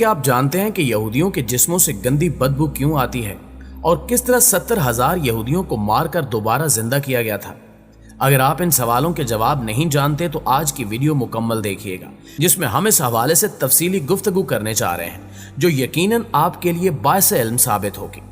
क्या आप जानते हैं कि यहूदियों के जिस्मों से गंदी बदबू क्यों आती है और किस तरह 70,000 यहूदियों को मारकर दोबारा जिंदा किया गया था? अगर आप इन सवालों के जवाब नहीं जानते तो आज की वीडियो मुकम्मल देखिएगा, जिसमें हम इस हवाले से तफसीली गुफ्तगू करने जा रहे हैं जो यकीनन आपके लिए बाइसे इल्म साबित होगी।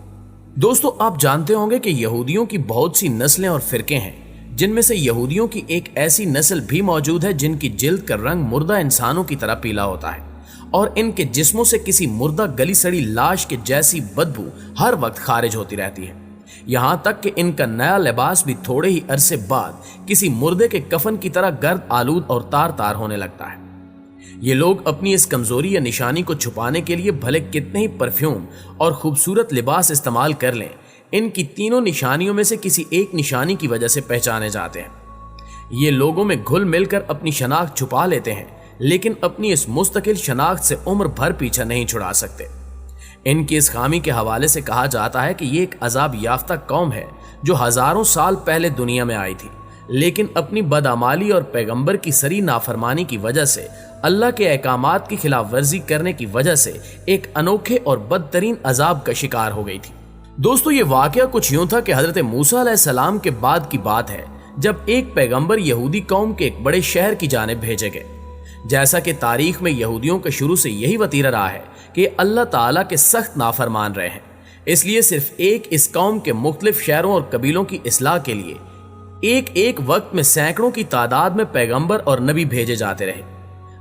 दोस्तों, आप जानते होंगे कि यहूदियों की बहुत सी नस्लें और फिरके हैं, जिनमें से यहूदियों की एक ऐसी नस्ल भी मौजूद है जिनकी जिल्द का रंग मुर्दा इंसानों की तरह पीला होता है और इनके जिस्मों से किसी मुर्दा गली सड़ी लाश के जैसी बदबू हर वक्त खारिज होती रहती है। यहां तक कि इनका नया लिबास भी थोड़े ही अरसे बाद किसी मुर्दे के कफन की तरह गर्द आलूद और तार तार होने लगता है। ये लोग अपनी इस कमजोरी या निशानी को छुपाने के लिए भले कितने ही परफ्यूम और खूबसूरत लिबास इस्तेमाल कर लें, इनकी तीनों निशानियों में से किसी एक निशानी की वजह से पहचाने जाते हैं। ये लोगों में घुल मिलकर अपनी शनाख्त छुपा लेते हैं, लेकिन अपनी इस मुस्तकिल शनाख्त से उम्र भर पीछा नहीं छुड़ा सकते। इनकी इस खामी के हवाले से कहा जाता है कि ये एक अजाब याफ्ता कौम है जो हजारों साल पहले दुनिया में आई थी, लेकिन अपनी बदअमाली और पैगंबर की सरी नाफरमानी की वजह से, अल्लाह के अहकामात की खिलाफ वर्जी करने की वजह से एक अनोखे और बदतरीन अजाब का शिकार हो गई थी। दोस्तों, ये वाकया कुछ यूं था कि हजरत मूसा अलैहिस्सलाम के बाद की बात है, जब एक पैगंबर यहूदी कौम के एक बड़े शहर की जानिब भेजे गए। जैसा कि तारीख में यहूदियों का शुरू से यही वतीरा रहा है कि अल्लाह ताला के सख्त नाफरमान रहे हैं, इसलिए सिर्फ इस कौम के मुख्तलिफ शहरों और कबीलों की इस्लाह के लिए एक वक्त में सैकड़ों की तादाद में पैगंबर और नबी भेजे जाते रहे।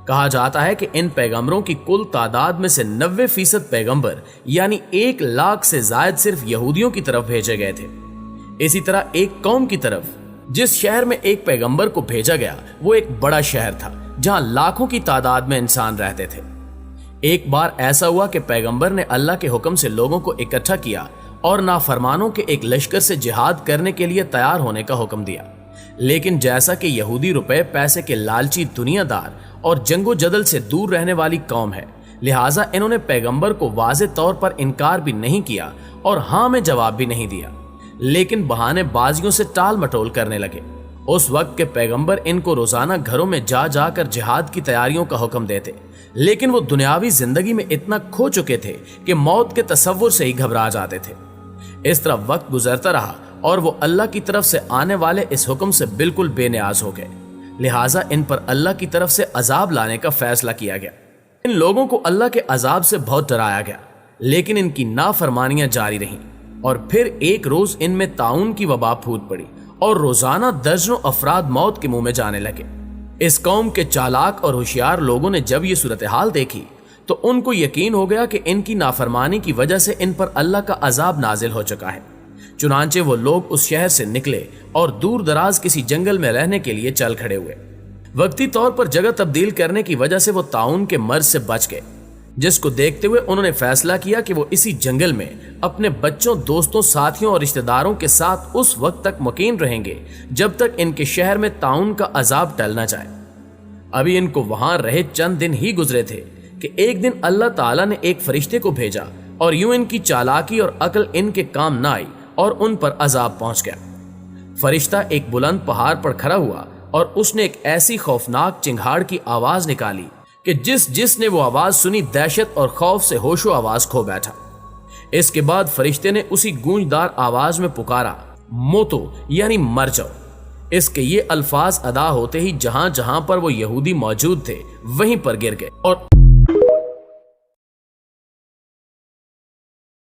कहा जाता है कि इन पैगंबरों की कुल तादाद में से 90% पैगंबर यानी 1 लाख से जायद सिर्फ यहूदियों की तरफ भेजे गए थे। इसी तरह एक कौम की तरफ जिस शहर में एक पैगंबर को भेजा गया वो एक बड़ा शहर था जहां लाखों की तादाद में इंसान रहते थे। एक बार ऐसा हुआ कि पैगंबर ने अल्लाह के हुक्म से लोगों को इकट्ठा किया और नाफरमानों के एक लश्कर से जिहाद करने के लिए तैयार होने का हुक्म दिया। लेकिन जैसा कि यहूदी रुपए पैसे के लालची दुनियादार और जंगो जदल से दूर रहने वाली कौम है, लिहाजा इन्होंने पैगंबर को वाज़े तौर पर इनकार भी नहीं किया और हाँ में जवाब भी नहीं दिया, लेकिन बहानेबाजियों से टाल मटोल करने लगे। उस वक्त के पैगंबर इनको रोजाना घरों में जा जाकर जिहाद की तैयारियों का हुक्म देते, लेकिन वो दुनियावी जिंदगी में इतना खो चुके थे कि मौत के तसव्वुर से ही घबरा जाते थे। इस तरह वक्त गुजरता रहा और वो अल्लाह की तरफ से आने वाले इस हुक्म से बिल्कुल बेनियाज हो गए। लिहाजा इन पर अल्लाह की तरफ से अजाब लाने का फैसला किया गया। इन लोगों को अल्लाह के अजाब से बहुत डराया गया, लेकिन इनकी नाफरमानियां जारी रहीं और फिर एक रोज इनमें ताउन की वबा फूट पड़ी और रोजाना दर्जनों अफराद मौत के मुंह में जाने लगे। इस कौम के चालाक और होशियार लोगों ने जब ये सूरत हाल देखी तो उनको यकीन हो गया कि इनकी नाफरमानी की वजह से इन पर अल्लाह का अजाब नाजिल हो चुका है। चुनांचे वो लोग उस शहर से निकले और दूर दराज किसी जंगल में रहने के लिए चल खड़े हुए। वक्ती तौर पर जगह तब्दील करने की वजह से वो ताउन के मर्ज से बच गए, जिसको देखते हुए उन्होंने फैसला किया कि वो इसी जंगल में अपने बच्चों, दोस्तों, साथियों और रिश्तेदारों के साथ उस वक्त तक मुकीम रहेंगे जब तक इनके शहर में ताउन का अजाब टल ना जाए। अभी इनको वहां रहे चंद दिन ही गुजरे थे कि एक दिन अल्लाह ताला ने एक फरिश्ते को भेजा और यूं इनकी चालाकी और अक्ल इनके काम ना आई और उन पर अजाब पहुंच गया। फरिश्ता एक बुलंद पहाड़ पर खड़ा हुआ और उसने एक ऐसी खौफनाक चिंगाड़ की आवाज निकाली कि जिसने वो आवाज सुनी दहशत और खौफ से होशो आवाज खो बैठा। इसके बाद फरिश्ते ने उसी गूंजदार आवाज में पुकारा, मोतो यानी मर जाओ। इसके ये अल्फाज अदा होते ही जहां जहां पर वो यहूदी मौजूद थे वहीं पर गिर गए और